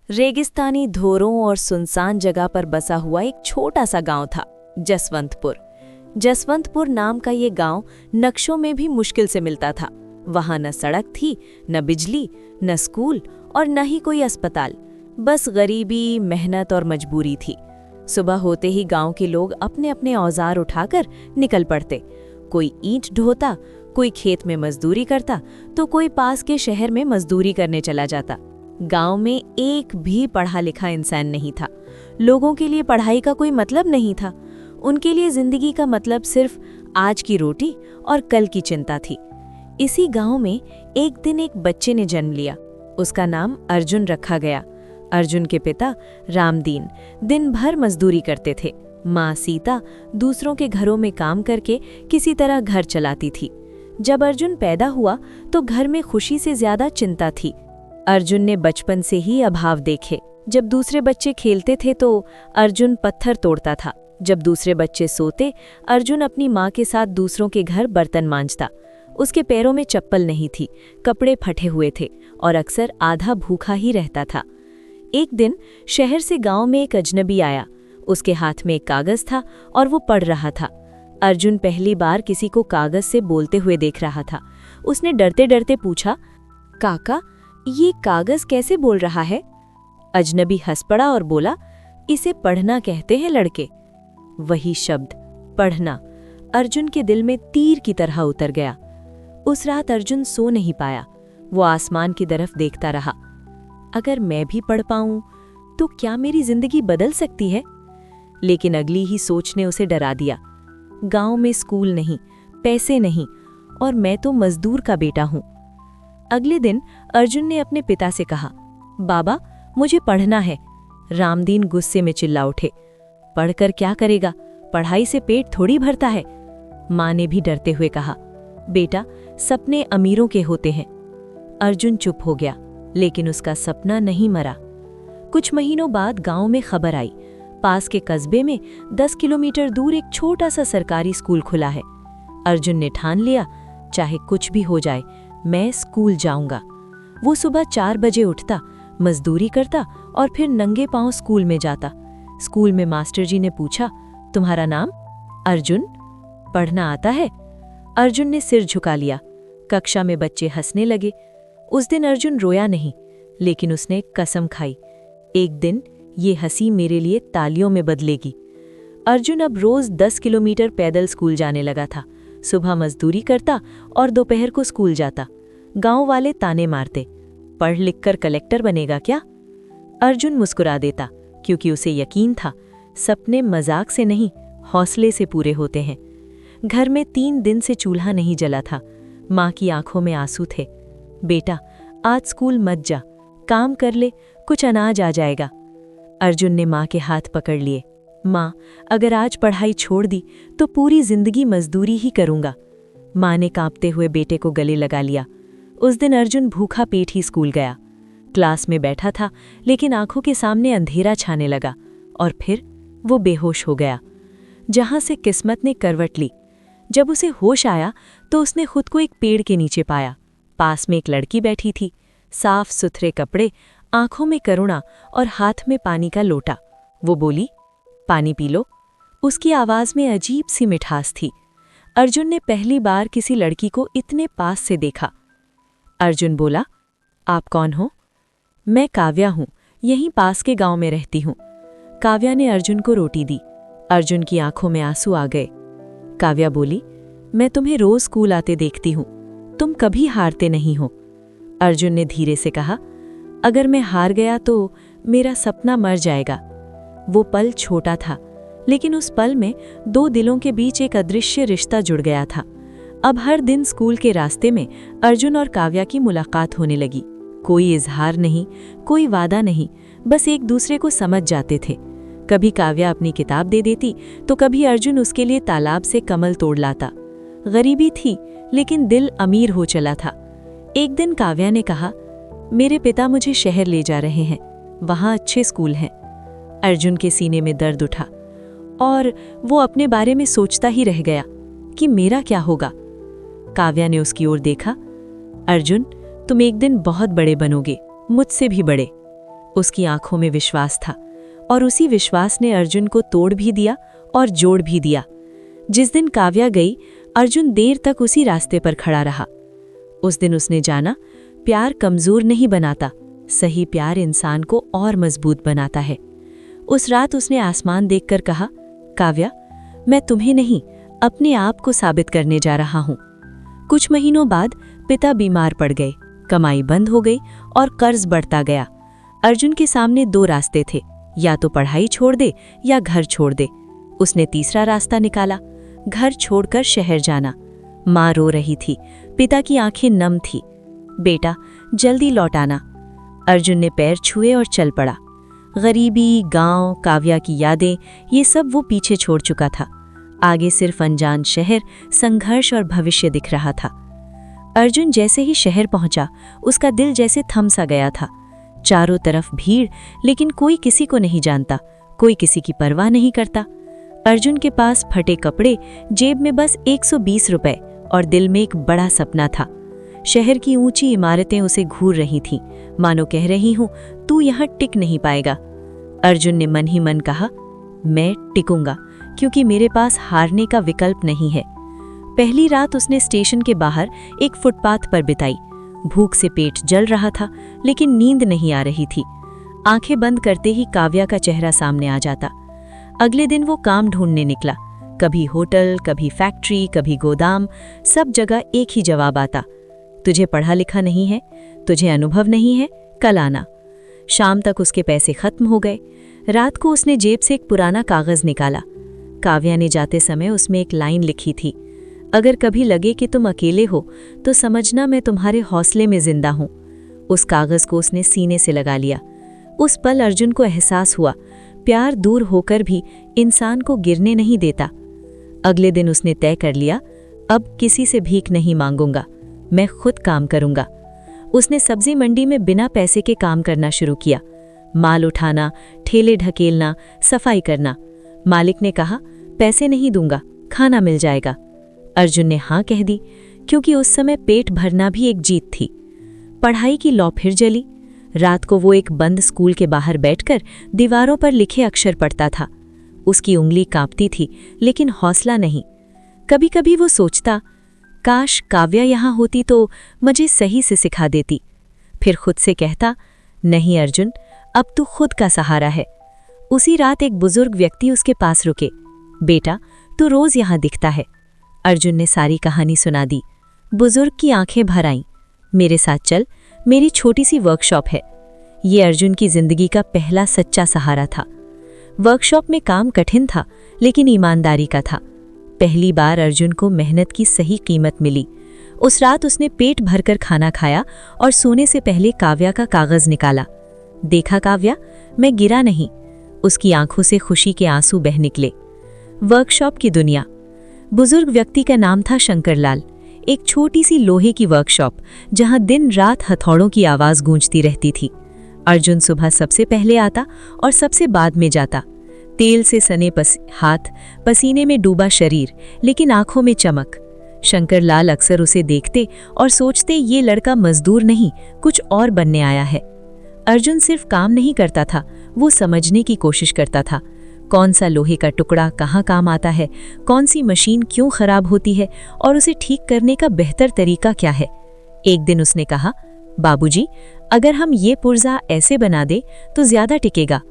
रेगिस्तानी धोरों और सुनसान जगह पर बसा हुआ एक छोटा सा गांव था, जसवंतपुर। जसवंतपुर नाम का ये गांव नक्शों में भी मुश्किल से मिलता था। वहां न सड़क थी, न बिजली, न स्कूल और न ही कोई अस्पताल। बस गरीबी, मेहनत और मजबूरी थी। सुबह होते ही गांव के लोग अपने अपने औजार उठाकर निकल पड़ते। कोई ईंट ढोता, कोई खेत में मजदूरी करता, तो कोई पास के शहर में मजदूरी करने चला जाता। गांव में एक भी पढ़ा लिखा इंसान नहीं था। लोगों के लिए पढ़ाई का कोई मतलब नहीं था। उनके लिए जिंदगी का मतलब सिर्फ आज की रोटी और कल की चिंता थी। इसी गांव में एक दिन एक बच्चे ने जन्म लिया। उसका नाम अर्जुन रखा गया। अर्जुन के पिता रामदीन दिन भर मजदूरी करते थे। माँ सीता दूसरों के घरों में काम करके किसी तरह घर चलाती थी। जब अर्जुन पैदा हुआ तो घर में खुशी से ज्यादा चिंता थी। अर्जुन ने बचपन से ही अभाव देखे। जब दूसरे बच्चे खेलते थे तो अर्जुन पत्थर तोड़ता था। जब दूसरे बच्चे सोते, अर्जुन अपनी माँ के साथ दूसरों के घर बर्तन मांजता। उसके पैरों में चप्पल नहीं थी, कपड़े फटे हुए थे और अक्सर आधा भूखा ही रहता था। एक दिन शहर से गांव में एक अजनबी आया। उसके हाथ में एक कागज था और वो पढ़ रहा था। अर्जुन पहली बार किसी को कागज से बोलते हुए देख रहा था। उसने डरते डरते पूछा, काका, ये कागज कैसे बोल रहा है? अजनबी हंस पड़ा और बोला, इसे पढ़ना कहते हैं लड़के। वही शब्द पढ़ना अर्जुन के दिल में तीर की तरह उतर गया। उस रात अर्जुन सो नहीं पाया। वो आसमान की तरफ देखता रहा। अगर मैं भी पढ़ पाऊं तो क्या मेरी जिंदगी बदल सकती है? लेकिन अगली ही सोच ने उसे डरा दिया। गांव में स्कूल नहीं, पैसे नहीं और मैं तो मजदूर का बेटा हूं। अगले दिन अर्जुन ने अपने पिता से कहा, बाबा, मुझे पढ़ना है। रामदीन गुस्से में चिल्ला उठे, पढ़कर क्या करेगा? पढ़ाई से पेट थोड़ी भरता है। माँ ने भी डरते हुए कहा, बेटा, सपने अमीरों के होते हैं। अर्जुन चुप हो गया, लेकिन उसका सपना नहीं मरा। कुछ महीनों बाद गांव में खबर आई, पास के कस्बे में 10 किलोमीटर दूर एक छोटा सा सरकारी स्कूल खुला है। अर्जुन ने ठान लिया, चाहे कुछ भी हो जाए, मैं स्कूल जाऊंगा। वो सुबह 4 बजे उठता, मजदूरी करता और फिर नंगे पांव स्कूल में जाता। स्कूल में मास्टर जी ने पूछा, तुम्हारा नाम? अर्जुन। पढ़ना आता है? अर्जुन ने सिर झुका लिया। कक्षा में बच्चे हंसने लगे। उस दिन अर्जुन रोया नहीं, लेकिन उसने कसम खाई, एक दिन ये हंसी मेरे लिए तालियों में बदलेगी। अर्जुन अब रोज 10 किलोमीटर पैदल स्कूल जाने लगा था। सुबह मजदूरी करता और दोपहर को स्कूल जाता। गांव वाले ताने मारते, पढ़ लिख कर कलेक्टर बनेगा क्या? अर्जुन मुस्कुरा देता, क्योंकि उसे यकीन था, सपने मजाक से नहीं, हौसले से पूरे होते हैं। घर में 3 दिन से चूल्हा नहीं जला था। माँ की आंखों में आंसू थे। बेटा, आज स्कूल मत जा, काम कर ले, कुछ अनाज आ जाएगा। अर्जुन ने माँ के हाथ पकड़ लिए। माँ, अगर आज पढ़ाई छोड़ दी तो पूरी जिंदगी मजदूरी ही करूंगा। माँ ने कांपते हुए बेटे को गले लगा लिया। उस दिन अर्जुन भूखा पेट ही स्कूल गया। क्लास में बैठा था, लेकिन आंखों के सामने अंधेरा छाने लगा और फिर वो बेहोश हो गया। जहां से किस्मत ने करवट ली। जब उसे होश आया तो उसने खुद को एक पेड़ के नीचे पाया। पास में एक लड़की बैठी थी, साफ सुथरे कपड़े, आंखों में करुणा और हाथ में पानी का लोटा। वो बोली, पानी पी लो। उसकी आवाज में अजीब सी मिठास थी। अर्जुन ने पहली बार किसी लड़की को इतने पास से देखा। अर्जुन बोला, आप कौन हो? मैं काव्या हूँ, यहीं पास के गांव में रहती हूँ। काव्या ने अर्जुन को रोटी दी। अर्जुन की आंखों में आंसू आ गए। काव्या बोली, मैं तुम्हें रोज स्कूल आते देखती हूँ, तुम कभी हारते नहीं हो। अर्जुन ने धीरे से कहा, अगर मैं हार गया तो मेरा सपना मर जाएगा। वो पल छोटा था, लेकिन उस पल में 2 दिलों के बीच एक अदृश्य रिश्ता जुड़ गया था। अब हर दिन स्कूल के रास्ते में अर्जुन और काव्या की मुलाकात होने लगी। कोई इजहार नहीं, कोई वादा नहीं, बस एक दूसरे को समझ जाते थे। कभी काव्या अपनी किताब दे देती तो कभी अर्जुन उसके लिए तालाब से कमल तोड़ लाता। गरीबी थी, लेकिन दिल अमीर हो चला था। एक दिन काव्या ने कहा, मेरे पिता मुझे शहर ले जा रहे हैं, वहाँ अच्छे स्कूल हैं। अर्जुन के सीने में दर्द उठा और वो अपने बारे में सोचता ही रह गया कि मेरा क्या होगा। काव्या ने उसकी ओर देखा, अर्जुन, तुम एक दिन बहुत बड़े बनोगे, मुझसे भी बड़े। उसकी आंखों में विश्वास था और उसी विश्वास ने अर्जुन को तोड़ भी दिया और जोड़ भी दिया। जिस दिन काव्या गई, अर्जुन देर तक उसी रास्ते पर खड़ा रहा। उस दिन उसने जाना, प्यार कमजोर नहीं बनाता, सही प्यार इंसान को और मजबूत बनाता है। उस रात उसने आसमान देखकर कहा, काव्या, मैं तुम्हें नहीं, अपने आप को साबित करने जा रहा हूं। कुछ महीनों बाद पिता बीमार पड़ गए, कमाई बंद हो गई और कर्ज बढ़ता गया। अर्जुन के सामने दो रास्ते थे, या तो पढ़ाई छोड़ दे या घर छोड़ दे। उसने तीसरा रास्ता निकाला, घर छोड़कर शहर जाना। माँ रो रही थी, पिता की आंखें नम थी। बेटा, जल्दी लौट आना। अर्जुन ने पैर छुए और चल पड़ा। गरीबी, गांव, काव्या की यादें, ये सब वो पीछे छोड़ चुका था। आगे सिर्फ अनजान शहर, संघर्ष और भविष्य दिख रहा था। अर्जुन जैसे ही शहर पहुंचा, उसका दिल जैसे थम सा गया था। चारों तरफ भीड़, लेकिन कोई किसी को नहीं जानता, कोई किसी की परवाह नहीं करता। अर्जुन के पास फटे कपड़े, जेब में बस 120 रुपए और दिल में एक बड़ा सपना था। शहर की ऊंची इमारतें उसे घूर रही थीं, मानो कह रही हूं, तू यहां टिक नहीं पाएगा। अर्जुन ने मन ही मन कहा, मैं टिकूंगा, क्योंकि मेरे पास हारने का विकल्प नहीं है। पहली रात उसने स्टेशन के बाहर एक फुटपाथ पर बिताई। भूख से पेट जल रहा था, लेकिन नींद नहीं आ रही थी। आंखें बंद करते ही काव्या का चेहरा सामने आ जाता। अगले दिन वो काम ढूंढने निकला। कभी होटल, कभी फैक्ट्री, कभी गोदाम, सब जगह एक ही जवाब आता, तुझे पढ़ा लिखा नहीं है, तुझे अनुभव नहीं है, कल आना। शाम तक उसके पैसे खत्म हो गए। रात को उसने जेब से एक पुराना कागज निकाला। काव्या ने जाते समय उसमें एक लाइन लिखी थी, अगर कभी लगे कि तुम अकेले हो तो समझना मैं तुम्हारे हौसले में जिंदा हूं। उस कागज को उसने सीने से लगा लिया। उस पल अर्जुन को एहसास हुआ, प्यार दूर होकर भी इंसान को गिरने नहीं देता। अगले दिन उसने तय कर लिया, अब किसी से भीख नहीं मांगूंगा, मैं खुद काम करूंगा। उसने सब्जी मंडी में बिना पैसे के काम करना शुरू किया। माल उठाना, ठेले ढकेलना, सफाई करना। मालिक ने कहा, पैसे नहीं दूंगा, खाना मिल जाएगा। अर्जुन ने हाँ कह दी, क्योंकि उस समय पेट भरना भी एक जीत थी। पढ़ाई की लौ फिर जली। रात को वो एक बंद स्कूल के बाहर बैठकर दीवारों पर लिखे अक्षर पढ़ता था। उसकी उंगली कांपती थी, लेकिन हौसला नहीं। कभी कभी वो सोचता, काश काव्या यहाँ होती तो मुझे सही से सिखा देती। फिर खुद से कहता, नहीं अर्जुन, अब तू खुद का सहारा है। उसी रात एक बुजुर्ग व्यक्ति उसके पास रुके। बेटा, तू रोज यहाँ दिखता है। अर्जुन ने सारी कहानी सुना दी। बुजुर्ग की आंखें भर आईं। मेरे साथ चल, मेरी छोटी सी वर्कशॉप है। ये अर्जुन की जिंदगी का पहला सच्चा सहारा था। वर्कशॉप में काम कठिन था, लेकिन ईमानदारी का था। पहली बार अर्जुन को मेहनत की सही कीमत मिली। उस रात उसने पेट भरकर खाना खाया और सोने से पहले काव्या का कागज निकाला। देखा काव्या, मैं गिरा नहीं। उसकी आंखों से खुशी के आंसू बह निकले। वर्कशॉप की दुनिया। बुजुर्ग व्यक्ति का नाम था शंकरलाल। एक छोटी सी लोहे की वर्कशॉप, जहां दिन रात हथौड़ों की आवाज गूंजती रहती थी। अर्जुन सुबह सबसे पहले आता और सबसे बाद में जाता। तेल से सने हाथ, पसीने में डूबा शरीर, लेकिन आंखों में चमक। शंकरलाल अक्सर उसे देखते और सोचते, ये लड़का मजदूर नहीं, कुछ और बनने आया है। अर्जुन सिर्फ काम नहीं करता था, वो समझने की कोशिश करता था। कौन सा लोहे का टुकड़ा कहाँ काम आता है, कौन सी मशीन क्यों खराब होती है और उसे ठीक करने का बेहतर तरीका क्या है। एक दिन उसने कहा, बाबूजी, अगर हम ये पुर्जा ऐसे बना दे तो ज्यादा टिकेगा।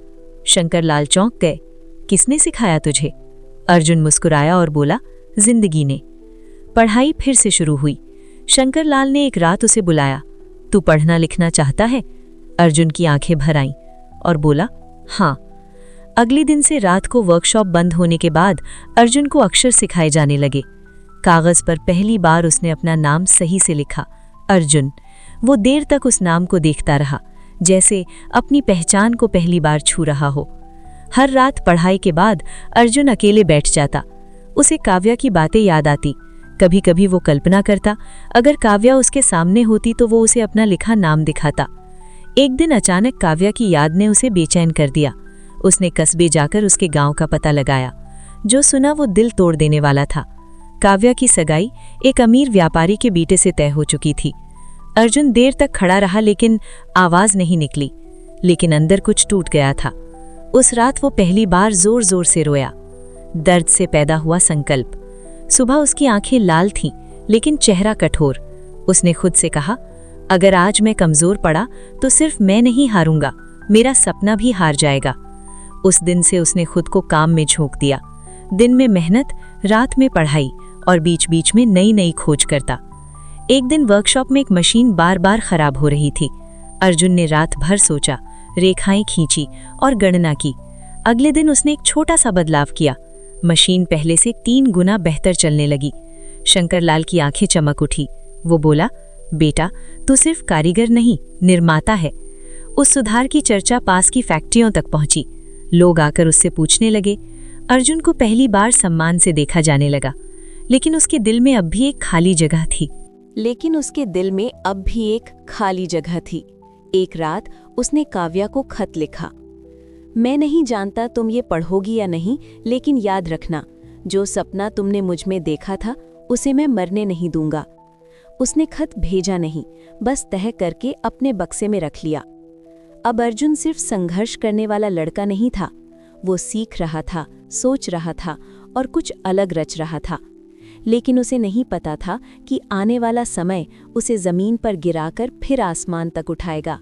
शंकरलाल चौंक गए। किसने सिखाया तुझे? अर्जुन मुस्कुराया और बोला, जिंदगी ने। पढ़ाई फिर से शुरू हुई। शंकरलाल ने एक रात उसे बुलाया। तू पढ़ना लिखना चाहता है? अर्जुन की आंखें भर आईं और बोला, हाँ। अगले दिन से रात को वर्कशॉप बंद होने के बाद अर्जुन को अक्षर सिखाए जाने लगे। कागज पर पहली बार उसने अपना नाम सही से लिखा, अर्जुन। वो देर तक उस नाम को देखता रहा, जैसे अपनी पहचान को पहली बार छू रहा हो। हर रात पढ़ाई के बाद अर्जुन अकेले बैठ जाता। उसे काव्या की बातें याद आती। कभी कभी वो कल्पना करता, अगर काव्या उसके सामने होती तो वो उसे अपना लिखा नाम दिखाता। एक दिन अचानक काव्या की याद ने उसे बेचैन कर दिया। उसने कस्बे जाकर उसके गांव का पता लगाया। जो सुना वो दिल तोड़ देने वाला था। काव्या की सगाई एक अमीर व्यापारी के बेटे से तय हो चुकी थी। अर्जुन देर तक खड़ा रहा, लेकिन आवाज नहीं निकली। लेकिन अंदर कुछ टूट गया था। उस रात वो पहली बार जोर जोर से रोया। दर्द से पैदा हुआ संकल्प। सुबह उसकी आंखें लाल थीं, लेकिन चेहरा कठोर। उसने खुद से कहा, अगर आज मैं कमजोर पड़ा तो सिर्फ मैं नहीं हारूंगा, मेरा सपना भी हार जाएगा। उस दिन से उसने खुद को काम में झोंक दिया। दिन में मेहनत, रात में पढ़ाई और बीच बीच में नई नई खोज करता। एक दिन वर्कशॉप में एक मशीन बार बार खराब हो रही थी। अर्जुन ने रात भर सोचा, रेखाएं खींची और गणना की। अगले दिन उसने एक छोटा सा बदलाव किया। मशीन पहले से 3 गुना बेहतर चलने लगी। शंकरलाल की आंखें चमक उठी। वो बोला, बेटा, तू सिर्फ कारीगर नहीं, निर्माता है। उस सुधार की चर्चा पास की फैक्ट्रियों तक पहुंची। लोग आकर उससे पूछने लगे। अर्जुन को पहली बार सम्मान से देखा जाने लगा, लेकिन उसके दिल में अब भी एक खाली जगह थी। एक रात उसने काव्या को खत लिखा। मैं नहीं जानता तुम ये पढ़ोगी या नहीं, लेकिन याद रखना, जो सपना तुमने मुझ में देखा था उसे मैं मरने नहीं दूंगा। उसने खत भेजा नहीं, बस तह करके अपने बक्से में रख लिया। अब अर्जुन सिर्फ संघर्ष करने वाला लड़का नहीं था, वो सीख रहा था, सोच रहा था और कुछ अलग रच रहा था। लेकिन उसे नहीं पता था कि आने वाला समय उसे जमीन पर गिराकर फिर आसमान तक उठाएगा।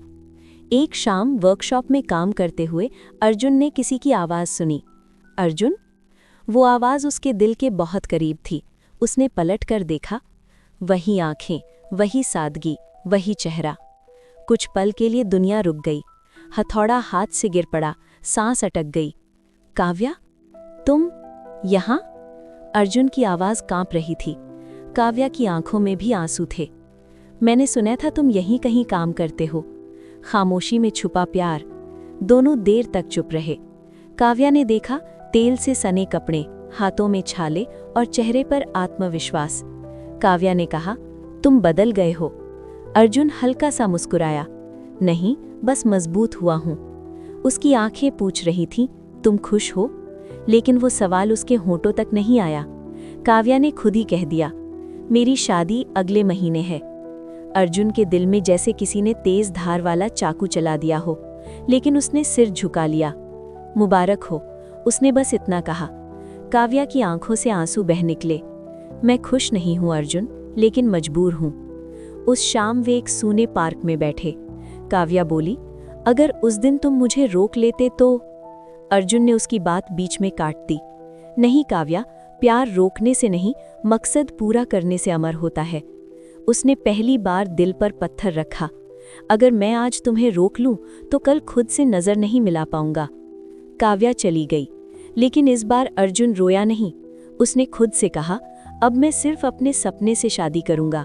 एक शाम वर्कशॉप में काम करते हुए अर्जुन ने किसी की आवाज़ सुनी। अर्जुन? वो आवाज़ उसके दिल के बहुत करीब थी। उसने पलट कर देखा। वही आंखें, वही सादगी, वही चेहरा। कुछ पल के लिए दुनिया रुक गई। हथौड़ा हाथ से गिर पड़ा, सांस अटक गई। काव्या, तुम यहाँ? अर्जुन की आवाज़ कांप रही थी। काव्या की आंखों में भी आंसू थे। मैंने सुना था तुम यहीं कहीं काम करते हो। खामोशी में छुपा प्यार। दोनों देर तक चुप रहे। काव्या ने देखा, तेल से सने कपड़े, हाथों में छाले और चेहरे पर आत्मविश्वास। काव्या ने कहा, तुम बदल गए हो। अर्जुन हल्का सा मुस्कुराया। नहीं, बस मजबूत हुआ हूं। उसकी आंखें पूछ रही थीं, तुम खुश हो? लेकिन वो सवाल उसके होंठों तक नहीं आया। काव्या ने खुद ही कह दिया, मेरी शादी अगले महीने है। अर्जुन के दिल में जैसे किसी ने तेज धार वाला चाकू चला दिया हो, लेकिन उसने सिर झुका लिया। मुबारक हो, उसने बस इतना कहा। काव्या की आंखों से आंसू बह निकले। मैं खुश नहीं हूं अर्जुन, लेकिन मजबूर हूं। उस शाम वे एक सूने पार्क में बैठे। काव्या बोली, अगर उस दिन तुम मुझे रोक लेते तो? अर्जुन ने उसकी बात बीच में काट दी। नहीं काव्या, प्यार रोकने से नहीं, मकसद पूरा करने से अमर होता है। उसने पहली बार दिल पर पत्थर रखा। अगर मैं आज तुम्हें रोक लूं तो कल खुद से नजर नहीं मिला पाऊंगा। काव्या चली गई, लेकिन इस बार अर्जुन रोया नहीं। उसने खुद से कहा, अब मैं सिर्फ अपने सपने से शादी करूंगा।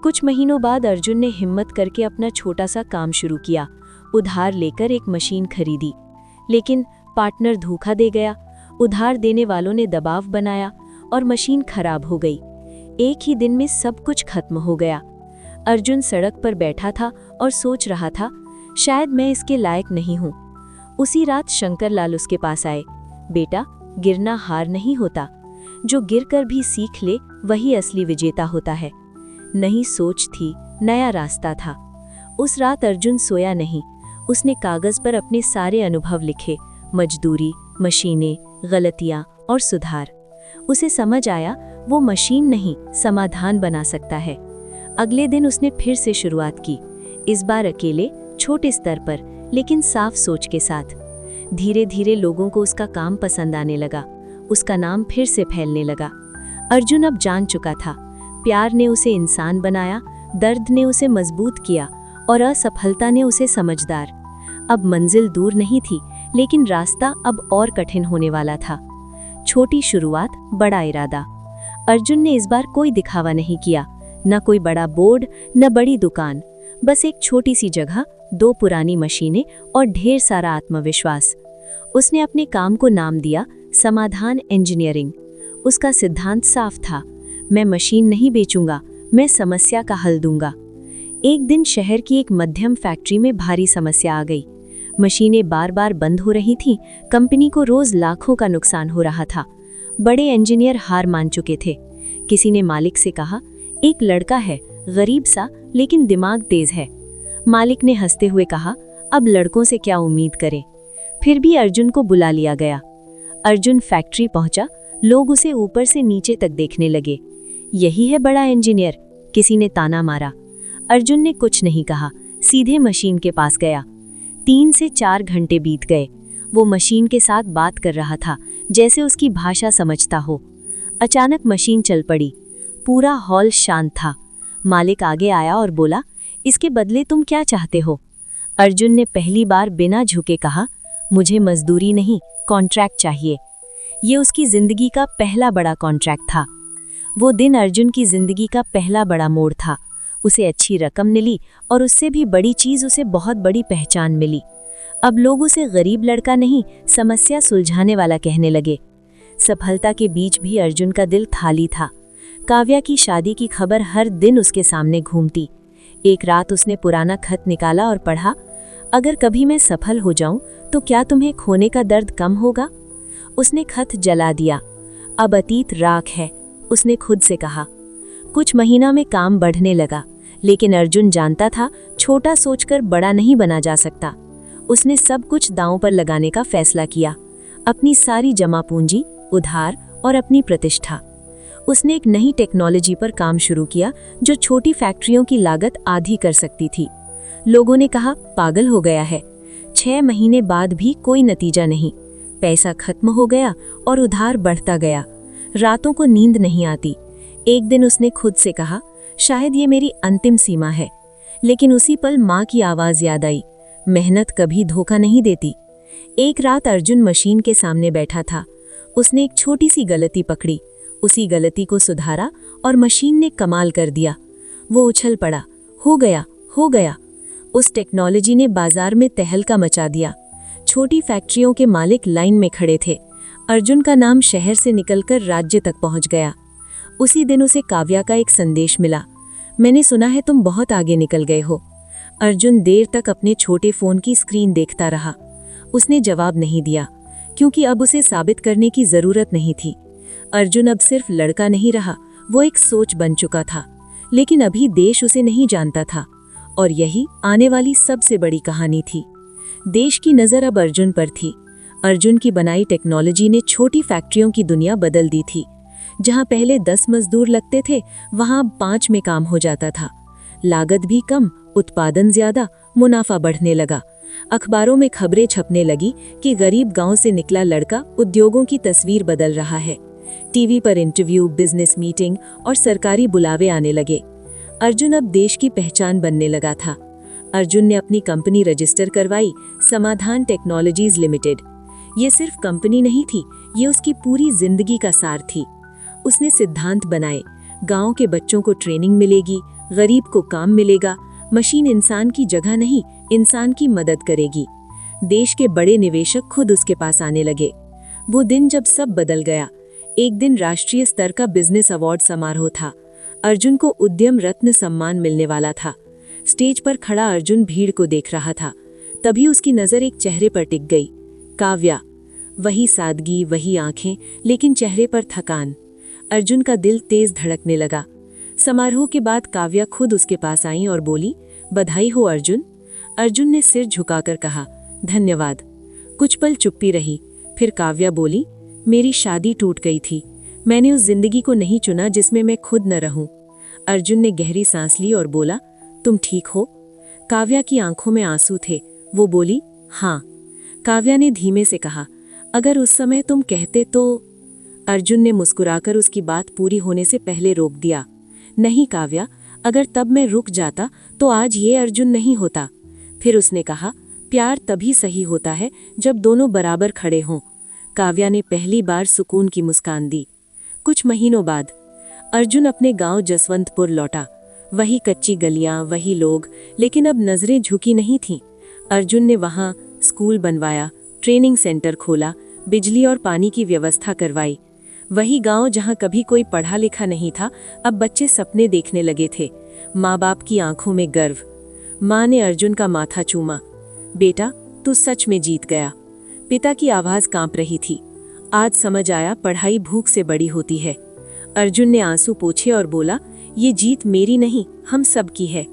कुछ महीनों बाद अर्जुन ने हिम्मत करके अपना छोटा सा काम शुरू किया। उधार लेकर एक मशीन खरीदी, लेकिन पार्टनर धोखा दे गया। उधार देने वालों ने दबाव बनाया और मशीन खराब हो गई। एक ही दिन में सब कुछ खत्म हो गया। अर्जुन सड़क पर बैठा था और सोच रहा था, शायद मैं इसके लायक नहीं हूँ। उसी रात शंकरलाल उसके पास आए। बेटा, गिरना हार नहीं होता, जो गिरकर भी सीख ले वही असली विजेता होता है। नई सोच थी, नया रास्ता था। उस रात अर्जुन सोया नहीं। उसने कागज पर अपने सारे अनुभव लिखे, मजदूरी, मशीनें, गलतियां और सुधार। उसे समझ आया, वो मशीन नहीं, समाधान बना सकता है। अगले दिन उसने फिर से शुरुआत की, इस बार अकेले, छोटे स्तर पर, लेकिन साफ सोच के साथ। धीरे धीरे लोगों को उसका काम पसंद आने लगा। उसका नाम फिर से फैलने लगा। अर्जुन अब जान चुका था, प्यार ने उसे इंसान बनाया, दर्द ने उसे मजबूत किया और असफलता ने उसे समझदार। अब मंजिल दूर नहीं थी, लेकिन रास्ता अब और कठिन होने वाला था। छोटी शुरुआत, बड़ा इरादा। अर्जुन ने इस बार कोई दिखावा नहीं किया, न कोई बड़ा बोर्ड, न बड़ी दुकान, बस एक छोटी सी जगह, 2 पुरानी मशीनें और ढेर सारा आत्मविश्वास। उसने अपने काम को नाम दिया समाधान इंजीनियरिंग। उसका सिद्धांत साफ था, मैं मशीन नहीं बेचूंगा, मैं समस्या का हल दूंगा। एक दिन शहर की एक मध्यम फैक्ट्री में भारी समस्या आ गई। मशीनें बार बार बंद हो रही थीं, कंपनी को रोज लाखों का नुकसान हो रहा था। बड़े इंजीनियर हार मान चुके थे। किसी ने मालिक से कहा, एक लड़का है, गरीब सा, लेकिन दिमाग तेज है। मालिक ने हंसते हुए कहा, अब लड़कों से क्या उम्मीद करें। फिर भी अर्जुन को बुला लिया गया। अर्जुन फैक्ट्री पहुंचा। लोग उसे ऊपर से नीचे तक देखने लगे। यही है बड़ा इंजीनियर, किसी ने ताना मारा। अर्जुन ने कुछ नहीं कहा, सीधे मशीन के पास गया। 3 से 4 घंटे बीत गए। वो मशीन के साथ बात कर रहा था, जैसे उसकी भाषा समझता हो। अचानक मशीन चल पड़ी। पूरा हॉल शांत था। मालिक आगे आया और बोला, इसके बदले तुम क्या चाहते हो? अर्जुन ने पहली बार बिना झुके कहा, मुझे मजदूरी नहीं, कॉन्ट्रैक्ट चाहिए। ये उसकी जिंदगी का पहला बड़ा कॉन्ट्रैक्ट था। वो दिन अर्जुन की जिंदगी का पहला बड़ा मोड़ था। उसे अच्छी रकम मिली और उससे भी बड़ी चीज, उसे बहुत बड़ी पहचान मिली। अब लोग उसे गरीब लड़का नहीं, समस्या सुलझाने वाला कहने लगे। सफलता के बीच भी अर्जुन का दिल खाली था। काव्या की शादी की खबर हर दिन उसके सामने घूमती। एक रात उसने पुराना खत निकाला और पढ़ा, अगर कभी मैं सफल हो जाऊं तो क्या तुम्हें खोने का दर्द कम होगा? उसने खत जला दिया। अब अतीत राख है, उसने खुद से कहा। कुछ महीना में काम बढ़ने लगा, लेकिन अर्जुन जानता था छोटा सोचकर बड़ा नहीं बना जा सकता। उसने सब कुछ दांव पर लगाने का फैसला किया। अपनी सारी जमा पूंजी, उधार और अपनी प्रतिष्ठा। उसने एक नई टेक्नोलॉजी पर काम शुरू किया जो छोटी फैक्ट्रियों की लागत आधी कर सकती थी। लोगों ने कहा, पागल हो गया है। 6 महीने बाद भी कोई नतीजा नहीं। पैसा खत्म हो गया और उधार बढ़ता गया। रातों को नींद नहीं आती। एक दिन उसने खुद से कहा, शायद ये मेरी अंतिम सीमा है। लेकिन उसी पल माँ की आवाज याद आई, मेहनत कभी धोखा नहीं देती। एक रात अर्जुन मशीन के सामने बैठा था। उसने एक छोटी सी गलती पकड़ी, उसी गलती को सुधारा और मशीन ने कमाल कर दिया। वो उछल पड़ा, हो गया, हो गया। उस टेक्नोलॉजी ने बाजार में तहलका मचा दिया। छोटी फैक्ट्रियों के मालिक लाइन में खड़े थे। अर्जुन का नाम शहर से निकलकर राज्य तक पहुंच गया। उसी दिन उसे काव्या का एक संदेश मिला, मैंने सुना है तुम बहुत आगे निकल गए हो। अर्जुन देर तक अपने छोटे फोन की स्क्रीन देखता रहा। उसने जवाब नहीं दिया, क्योंकि अब उसे साबित करने की जरूरत नहीं थी। अर्जुन अब सिर्फ लड़का नहीं रहा, वो एक सोच बन चुका था। लेकिन अभी देश उसे नहीं जानता था, और यही आने वाली सबसे बड़ी कहानी थी। देश की नज़र अब अर्जुन पर थी। अर्जुन की बनाई टेक्नोलॉजी ने छोटी फैक्ट्रियों की दुनिया बदल दी थी। जहां पहले 10 मजदूर लगते थे, वहां 5 में काम हो जाता था। लागत भी कम, उत्पादन ज्यादा, मुनाफा बढ़ने लगा। अखबारों में खबरें छपने लगी कि गरीब गांव से निकला लड़का उद्योगों की तस्वीर बदल रहा है। टीवी पर इंटरव्यू, बिजनेस मीटिंग और सरकारी बुलावे आने लगे। अर्जुन अब देश की पहचान बनने लगा था। अर्जुन ने अपनी कंपनी रजिस्टर करवाई, समाधान टेक्नोलॉजीज लिमिटेड। ये सिर्फ कंपनी नहीं थी, ये उसकी पूरी जिंदगी का सार थी। उसने सिद्धांत बनाए, गांव के बच्चों को ट्रेनिंग मिलेगी, गरीब को काम मिलेगा, मशीन इंसान की जगह नहीं, इंसान की मदद करेगी। देश के बड़े निवेशक खुद उसके पास आने लगे। वो दिन जब सब बदल गया। एक दिन राष्ट्रीय स्तर का बिजनेस अवार्ड समारोह था। अर्जुन को उद्यम रत्न सम्मान मिलने वाला था। स्टेज पर खड़ा अर्जुन भीड़ को देख रहा था। तभी उसकी नजर एक चेहरे पर टिक गई, काव्या। वही सादगी, वही आंखें, लेकिन चेहरे पर थकान। अर्जुन का दिल तेज धड़कने लगा। समारोह के बाद काव्या खुद उसके पास आई और बोली, बधाई हो अर्जुन। अर्जुन ने सिर झुकाकर कहा, धन्यवाद। कुछ पल चुप्पी रही, फिर काव्या बोली, मेरी शादी टूट गई थी। मैंने उस जिंदगी को नहीं चुना जिसमें मैं खुद न रहूं। अर्जुन ने गहरी सांस ली और बोला, तुम ठीक हो? काव्या की आंखों में आंसू थे। वो बोली, हाँ। काव्या ने धीमे से कहा, अगर उस समय तुम कहते तो। अर्जुन ने मुस्कुराकर उसकी बात पूरी होने से पहले रोक दिया। नहीं काव्या, अगर तब मैं रुक जाता तो आज ये अर्जुन नहीं होता। फिर उसने कहा, प्यार तभी सही होता है जब दोनों बराबर खड़े हों। काव्या ने पहली बार सुकून की मुस्कान दी। कुछ महीनों बाद अर्जुन अपने गांव जसवंतपुर लौटा। वही कच्ची गलियां, वही लोग, लेकिन अब नजरें झुकी नहीं थीं। अर्जुन ने वहां स्कूल बनवाया, ट्रेनिंग सेंटर खोला, बिजली और पानी की व्यवस्था करवाई। वही गांव जहां कभी कोई पढ़ा लिखा नहीं था, अब बच्चे सपने देखने लगे थे। माँ बाप की आंखों में गर्व। माँ ने अर्जुन का माथा चूमा, बेटा तू सच में जीत गया। पिता की आवाज कांप रही थी। आज समझ आया, पढ़ाई भूख से बड़ी होती है। अर्जुन ने आंसू पोंछे और बोला, ये जीत मेरी नहीं, हम सब की है।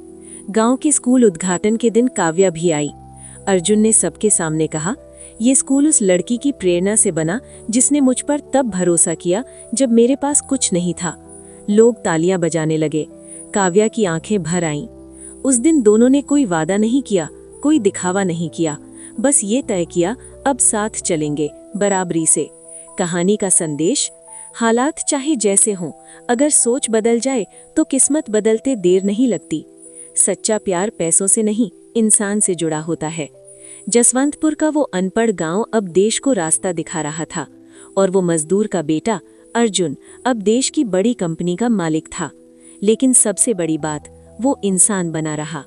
गांव के स्कूल उद्घाटन के दिन काव्या भी आई। अर्जुन ने सबके सामने कहा, ये स्कूल उस लड़की की प्रेरणा से बना जिसने मुझ पर तब भरोसा किया जब मेरे पास कुछ नहीं था। लोग तालियां बजाने लगे। काव्या की आंखें भर आईं। उस दिन दोनों ने कोई वादा नहीं किया, कोई दिखावा नहीं किया, बस ये तय किया अब साथ चलेंगे, बराबरी से। कहानी का संदेश, हालात चाहे जैसे हों, अगर सोच बदल जाए तो किस्मत बदलते देर नहीं लगती। सच्चा प्यार पैसों से नहीं, इंसान से जुड़ा होता है। जसवंतपुर का वो अनपढ़ गांव अब देश को रास्ता दिखा रहा था, और वो मजदूर का बेटा अर्जुन अब देश की बड़ी कंपनी का मालिक था। लेकिन सबसे बड़ी बात, वो इंसान बना रहा।